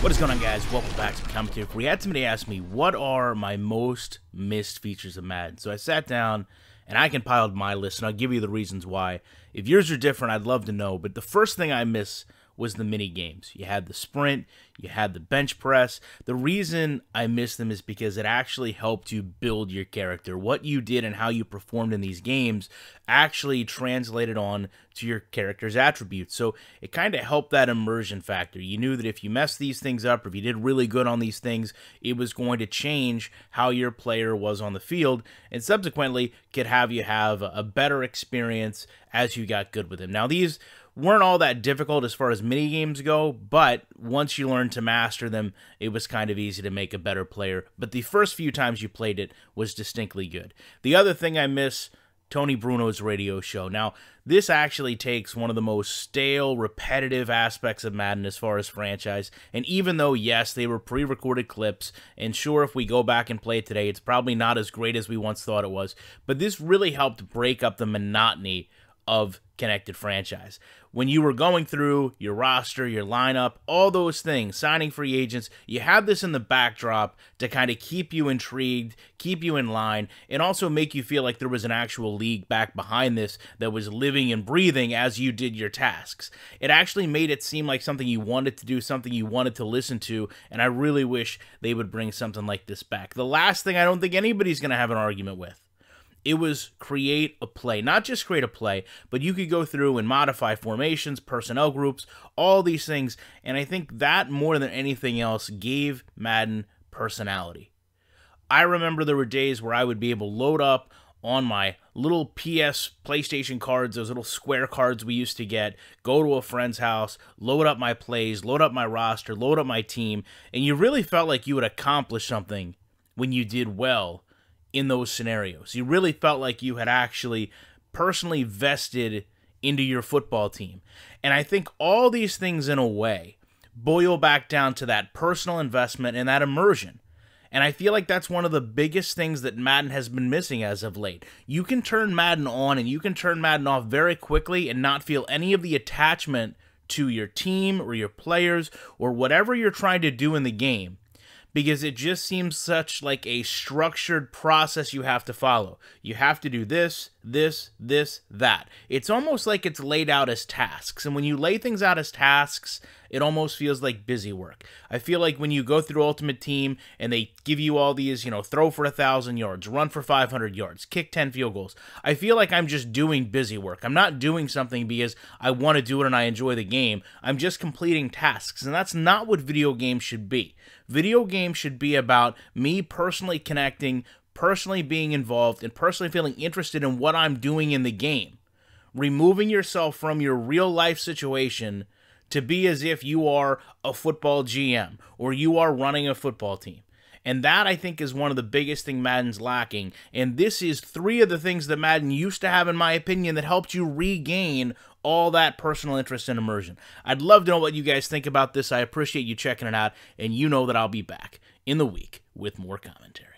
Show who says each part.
Speaker 1: What is going on, guys? Welcome back to the commentary. We had somebody ask me, what are my most missed features of Madden? So I sat down and I compiled my list, and I'll give you the reasons why. If yours are different, I'd love to know. But the first thing I miss was the mini games. You had the sprint, you had the bench press. The reason I miss them is because it actually helped you build your character. What you did and how you performed in these games actually translated on to your character's attributes. So it kind of helped that immersion factor. You knew that if you messed these things up, or if you did really good on these things, it was going to change how your player was on the field, and subsequently could have you have a better experience as you got good with him. Now, these weren't all that difficult as far as mini games go, but once you learned to master them, it was kind of easy to make a better player. But the first few times you played it was distinctly good. The other thing I miss, Tony Bruno's radio show. Now, this actually takes one of the most stale, repetitive aspects of Madden as far as franchise, and even though, yes, they were pre-recorded clips, and sure, if we go back and play it today, it's probably not as great as we once thought it was, but this really helped break up the monotony of connected franchise. When you were going through your roster, your lineup, all those things, signing free agents, you had this in the backdrop to kind of keep you intrigued, keep you in line, and also make you feel like there was an actual league back behind this that was living and breathing as you did your tasks. It actually made it seem like something you wanted to do, something you wanted to listen to, and I really wish they would bring something like this back. The last thing I don't think anybody's going to have an argument with, it was create a play. Not just create a play, but you could go through and modify formations, personnel groups, all these things. And I think that, more than anything else, gave Madden personality. I remember there were days where I would be able to load up on my little PlayStation cards, those little square cards we used to get, go to a friend's house, load up my plays, load up my roster, load up my team, and you really felt like you had accomplished something when you did well in those scenarios. You really felt like you had actually personally vested into your football team. And I think all these things, in a way, boil back down to that personal investment and that immersion. And I feel like that's one of the biggest things that Madden has been missing as of late. You can turn Madden on and you can turn Madden off very quickly and not feel any of the attachment to your team or your players or whatever you're trying to do in the game, because it just seems such like a structured process you have to follow. You have to do this, this, this, that. It's almost like it's laid out as tasks. And when you lay things out as tasks, it almost feels like busy work. I feel like when you go through Ultimate Team and they give you all these, throw for 1,000 yards, run for 500 yards, kick 10 field goals, I feel like I'm just doing busy work. I'm not doing something because I want to do it and I enjoy the game. I'm just completing tasks, and that's not what video games should be. Video games should be about me personally connecting, personally being involved, and personally feeling interested in what I'm doing in the game. Removing yourself from your real life situation to be as if you are a football GM or you are running a football team. And that, I think, is one of the biggest things Madden's lacking. And this is 3 of the things that Madden used to have, in my opinion, that helped you regain all that personal interest and immersion. I'd love to know what you guys think about this. I appreciate you checking it out, and you know that I'll be back in the week with more commentary.